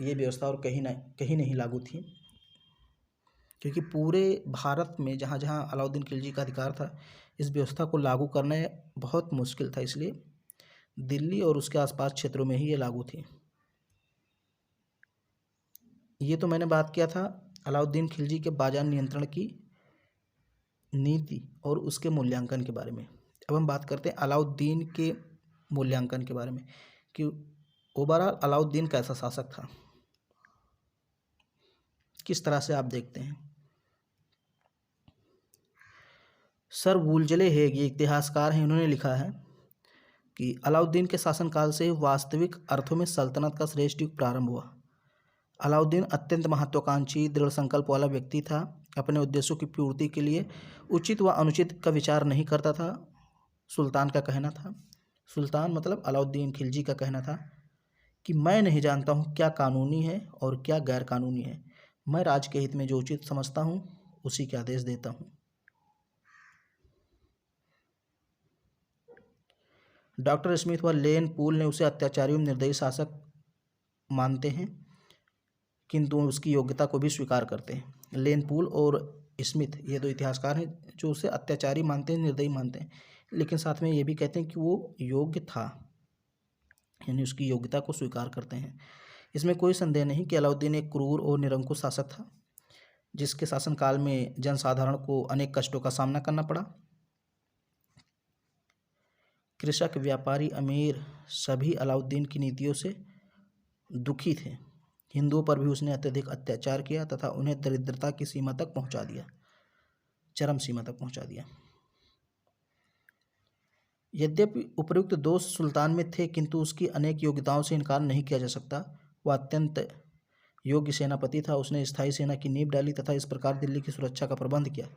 ये व्यवस्था और कहीं नहीं लागू थी, क्योंकि पूरे भारत में जहाँ जहाँ अलाउद्दीन खिलजी का अधिकार था इस व्यवस्था को लागू करना बहुत मुश्किल था, इसलिए दिल्ली और उसके आसपास क्षेत्रों में ही ये लागू थी। ये तो मैंने बात किया था अलाउद्दीन खिलजी के बाजार नियंत्रण की नीति और उसके मूल्यांकन के बारे में। अब हम बात करते हैं अलाउद्दीन के मूल्यांकन के बारे में कि ओवरऑल अलाउद्दीन कैसा शासक था, किस तरह से आप देखते हैं। सर वुलजले हेग, ये इतिहासकार हैं, इन्होंने लिखा है कि अलाउद्दीन के शासनकाल से वास्तविक अर्थों में सल्तनत का श्रेष्ठ युग प्रारंभ हुआ। अलाउद्दीन अत्यंत महत्वाकांक्षी दृढ़ संकल्प वाला व्यक्ति था। अपने उद्देश्यों की पूर्ति के लिए उचित व अनुचित का विचार नहीं करता था। सुल्तान का कहना था, सुल्तान मतलब अलाउद्दीन खिलजी का कहना था कि मैं नहीं जानता हूँ क्या कानूनी है और क्या गैर कानूनी है, मैं राज्य के हित में जो उचित समझता हूँ उसी के आदेश देता हूँ। डॉक्टर स्मिथ व लेन पूल ने उसे अत्याचारी एवं निर्दयी शासक मानते हैं, किंतु उसकी योग्यता को भी स्वीकार करते हैं। लेन पूल और स्मिथ ये दो इतिहासकार हैं जो उसे अत्याचारी मानते हैं, निर्दयी मानते हैं, लेकिन साथ में ये भी कहते हैं कि वो योग्य था, यानी उसकी योग्यता को स्वीकार करते हैं। इसमें कोई संदेह नहीं कि अलाउद्दीन एक क्रूर और निरंकुश शासक था, जिसके शासनकाल में जनसाधारण को अनेक कष्टों का सामना करना पड़ा। कृषक, व्यापारी, अमीर सभी अलाउद्दीन की नीतियों से दुखी थे। हिंदुओं पर भी उसने अत्यधिक अत्याचार किया तथा उन्हें दरिद्रता की सीमा तक पहुंचा दिया, चरम सीमा तक पहुंचा दिया। यद्यपि उपर्युक्त दोष सुल्तान में थे, किंतु उसकी अनेक योग्यताओं से इनकार नहीं किया जा सकता। वह अत्यंत योग्य सेनापति था। उसने स्थायी सेना की नींव डाली तथा इस प्रकार दिल्ली की सुरक्षा का प्रबंध किया।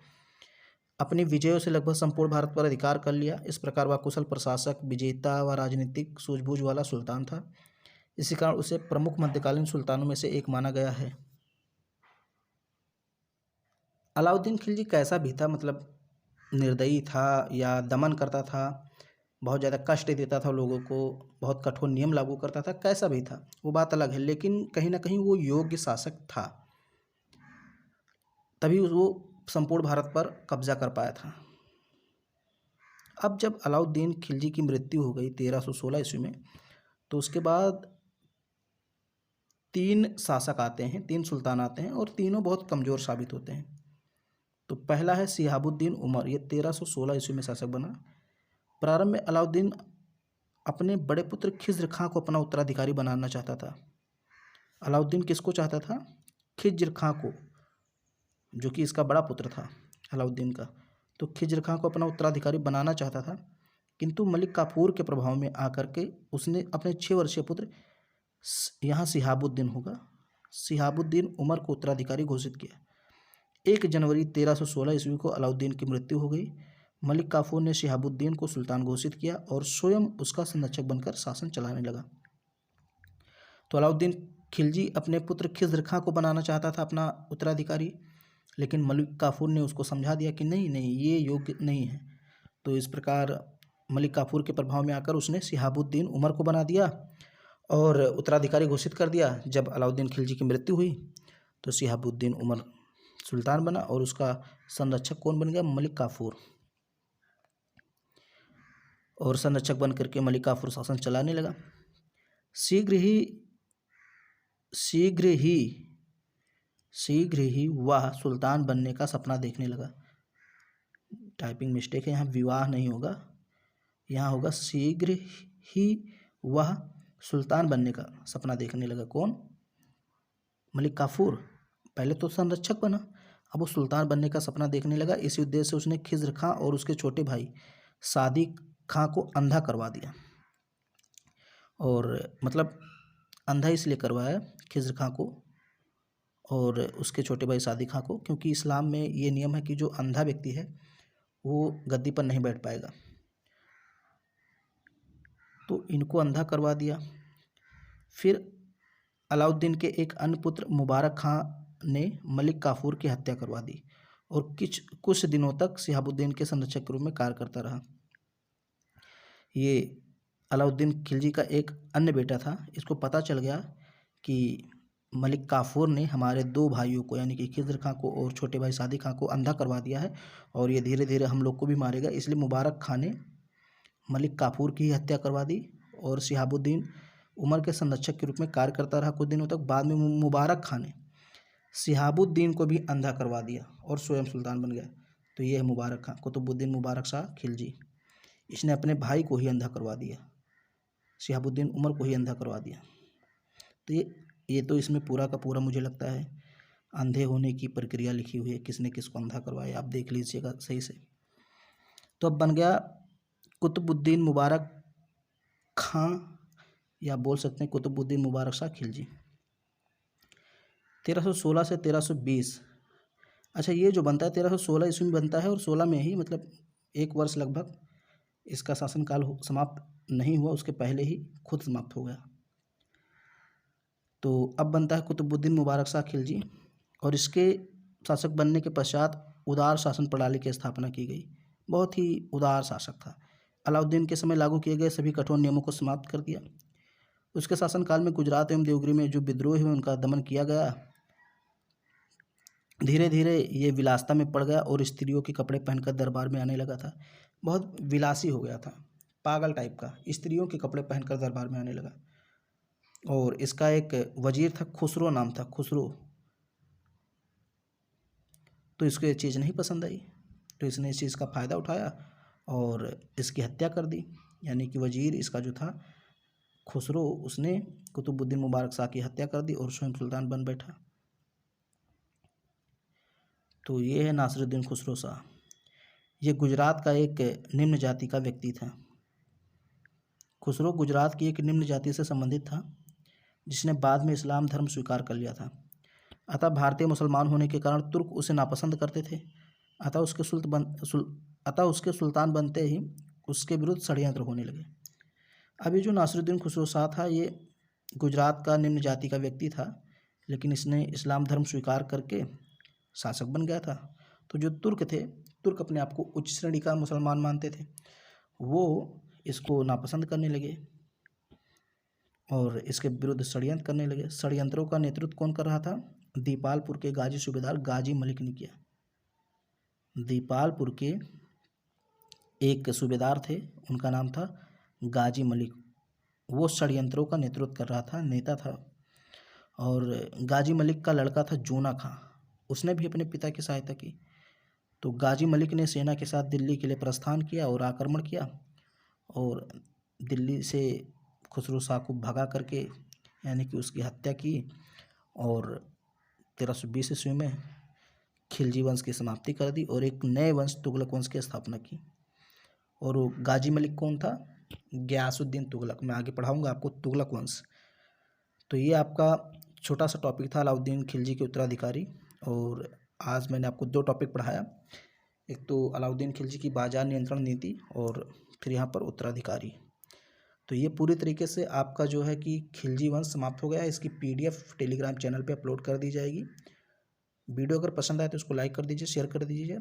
अपनी विजयों से लगभग संपूर्ण भारत पर अधिकार कर लिया। इस प्रकार वह कुशल प्रशासक, विजेता व राजनीतिक सूझबूझ वाला सुल्तान था। इसी कारण उसे प्रमुख मध्यकालीन सुल्तानों में से एक माना गया है। अलाउद्दीन खिलजी कैसा भी था, मतलब निर्दयी था या दमन करता था, बहुत ज़्यादा कष्ट देता था लोगों को, बहुत कठोर नियम लागू करता था, कैसा भी था वो बात अलग है, लेकिन कहीं ना कहीं वो योग्य शासक था, तभी वो संपूर्ण भारत पर कब्जा कर पाया था। अब जब अलाउद्दीन खिलजी की मृत्यु हो गई 1316 ईस्वी में, तो उसके बाद 3 शासक आते हैं, 3 सुल्तान आते हैं और तीनों बहुत कमज़ोर साबित होते हैं। तो पहला है शिहाबुद्दीन उमर, ये 1316 ईस्वी में शासक बना। प्रारंभ में अलाउद्दीन अपने बड़े पुत्र खिज्र खां को अपना उत्तराधिकारी बनाना चाहता था। अलाउद्दीन किसको चाहता था? खिज्र खां को, जो कि इसका बड़ा पुत्र था अलाउद्दीन का। तो खिज्र खां को अपना उत्तराधिकारी बनाना चाहता था, किंतु मलिक काफूर के प्रभाव में आकर के उसने अपने 6 वर्षीय पुत्र, यहाँ शिहाबुद्दीन होगा, शिहाबुद्दीन उमर को उत्तराधिकारी घोषित किया। 1 जनवरी 1316 ईस्वी को अलाउद्दीन की मृत्यु हो गई। मलिक काफूर ने शिहाबुद्दीन को सुल्तान घोषित किया और स्वयं उसका संरक्षक बनकर शासन चलाने लगा। तो अलाउद्दीन खिलजी अपने पुत्र खिज्र खां को बनाना चाहता था अपना उत्तराधिकारी, लेकिन मलिक काफूर ने उसको समझा दिया कि नहीं नहीं, ये योग्य नहीं है। तो इस प्रकार मलिक काफूर के प्रभाव में आकर उसने शिहाबुद्दीन उमर को बना दिया और उत्तराधिकारी घोषित कर दिया। जब अलाउद्दीन खिलजी की मृत्यु हुई तो शिहाबुद्दीन उमर सुल्तान बना और उसका संरक्षक कौन बन गया? मलिक काफूर। और संरक्षक बन करके मलिक काफूर शासन चलाने लगा। शीघ्र ही वह सुल्तान बनने का सपना देखने लगा। टाइपिंग मिस्टेक है, यहाँ विवाह नहीं होगा, यहाँ होगा शीघ्र ही वह सुल्तान बनने का सपना देखने लगा। कौन? मलिक काफूर। पहले तो संरक्षक बना, अब वो सुल्तान बनने का सपना देखने लगा। इसी उद्देश्य से उसने खिज्र खां और उसके छोटे भाई सादिक खां को अंधा करवा दिया। और मतलब अंधा इसलिए करवाया खिज्र खां को और उसके छोटे भाई सादिक खां को, क्योंकि इस्लाम में ये नियम है कि जो अंधा व्यक्ति है वो गद्दी पर नहीं बैठ पाएगा। तो इनको अंधा करवा दिया। फिर अलाउद्दीन के एक अन्य पुत्र मुबारक खां ने मलिक काफूर की हत्या करवा दी और कुछ दिनों तक शिहाबुद्दीन के संरक्षक के रूप में कार्य करता रहा। ये अलाउद्दीन खिलजी का एक अन्य बेटा था। इसको पता चल गया कि मलिक काफूर ने हमारे दो भाइयों को यानी कि खिज्र खां को और छोटे भाई सादिक खां को अंधा करवा दिया है और ये धीरे धीरे हम लोग को भी मारेगा। इसलिए मुबारक खां ने मलिक काफूर की हत्या करवा दी और शिहाबुद्दीन उमर के संरक्षक के रूप में कार्य करता रहा कुछ दिनों तक। बाद में मुबारक खां ने शिहाबुद्दीन को भी अंधा करवा दिया और स्वयं सुल्तान बन गया। तो ये है मुबारक खां, कुतुबुद्दीन मुबारक शाह खिलजी। इसने अपने भाई को ही अंधा करवा दिया, शिहाबुद्दीन उमर को ही अंधा करवा दिया। तो ये तो इसमें पूरा का पूरा मुझे लगता है अंधे होने की प्रक्रिया लिखी हुई है, किसने किसको अंधा करवाया, आप देख लीजिएगा सही से। तो अब बन गया कुतुबुद्दीन मुबारक खां, या बोल सकते हैं कुतुबुद्दीन मुबारक शाह खिलजी। 1316 से 1320। अच्छा, ये जो बनता है 1316 ईस्वी में बनता है और 16 में ही मतलब 1 वर्ष लगभग इसका शासनकाल समाप्त नहीं हुआ, उसके पहले ही खुद समाप्त हो गया। तो अब बनता है कुतुबुद्दीन मुबारक शाह खिलजी और इसके शासक बनने के पश्चात उदार शासन प्रणाली की स्थापना की गई। बहुत ही उदार शासक था। अलाउद्दीन के समय लागू किए गए सभी कठोर नियमों को समाप्त कर दिया। उसके शासनकाल में गुजरात एवं देवगिरी में जो विद्रोह हुए उनका दमन किया गया। धीरे धीरे ये विलासिता में पड़ गया और स्त्रियों के कपड़े पहनकर दरबार में आने लगा था। बहुत विलासी हो गया था, पागल टाइप का, स्त्रियों के कपड़े पहनकर दरबार में आने लगा। और इसका एक वजीर था, खुसरो नाम था, खुसरो। तो इसको ये चीज़ नहीं पसंद आई, तो इसने इस चीज़ का फ़ायदा उठाया और इसकी हत्या कर दी। यानी कि वजीर इसका जो था खुसरो, उसने कुतुबुद्दीन मुबारक शाह की हत्या कर दी और स्वयं सुल्तान बन बैठा। तो ये है नासिरुद्दीन खुसरो शाह। ये गुजरात का एक निम्न जाति का व्यक्ति था। खुसरो गुजरात की एक निम्न जाति से संबंधित था जिसने बाद में इस्लाम धर्म स्वीकार कर लिया था। अतः भारतीय मुसलमान होने के कारण तुर्क उसे नापसंद करते थे। अतः उसके सुल्तान बनते ही उसके विरुद्ध षड्यंत्र होने लगे। अब ये जो नासिरुद्दीन खुसरो शाह था, ये गुजरात का निम्न जाति का व्यक्ति था, लेकिन इसने इस्लाम धर्म स्वीकार करके शासक बन गया था। तो जो तुर्क थे, तुर्क अपने आप को उच्च श्रेणी का मुसलमान मानते थे, वो इसको नापसंद करने लगे और इसके विरुद्ध षड्यंत्र करने लगे। षड्यंत्रों का नेतृत्व कौन कर रहा था? दीपालपुर के गाजी सूबेदार गाजी मलिक ने किया। दीपालपुर के एक सूबेदार थे, उनका नाम था गाजी मलिक। वो षड्यंत्रों का नेतृत्व कर रहा था, नेता था। और गाजी मलिक का लड़का था जूना खां, उसने भी अपने पिता की सहायता की। तो गाजी मलिक ने सेना के साथ दिल्ली के लिए प्रस्थान किया और आक्रमण किया और दिल्ली से खुसरो शाह को भगा करके यानी कि उसकी हत्या की और 1320 ईस्वी में खिलजी वंश की समाप्ति कर दी और एक नए वंश तुगलक वंश की स्थापना की। और वो गाजी मलिक कौन था? गयासुद्दीन तुगलक। मैं आगे पढ़ाऊंगा आपको तुगलक वंश। तो ये आपका छोटा सा टॉपिक था अलाउद्दीन खिलजी के उत्तराधिकारी। और आज मैंने आपको 2 टॉपिक पढ़ाया, एक तो अलाउद्दीन खिलजी की बाजार नियंत्रण नीति और फिर यहाँ पर उत्तराधिकारी। तो ये पूरी तरीके से आपका जो है कि खिलजी वंश समाप्त हो गया है। इसकी PDF टेलीग्राम चैनल पे अपलोड कर दी जाएगी। वीडियो अगर पसंद आए तो उसको लाइक कर दीजिए, शेयर कर दीजिए।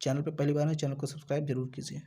चैनल पे पहली बार है, चैनल को सब्सक्राइब जरूर कीजिए।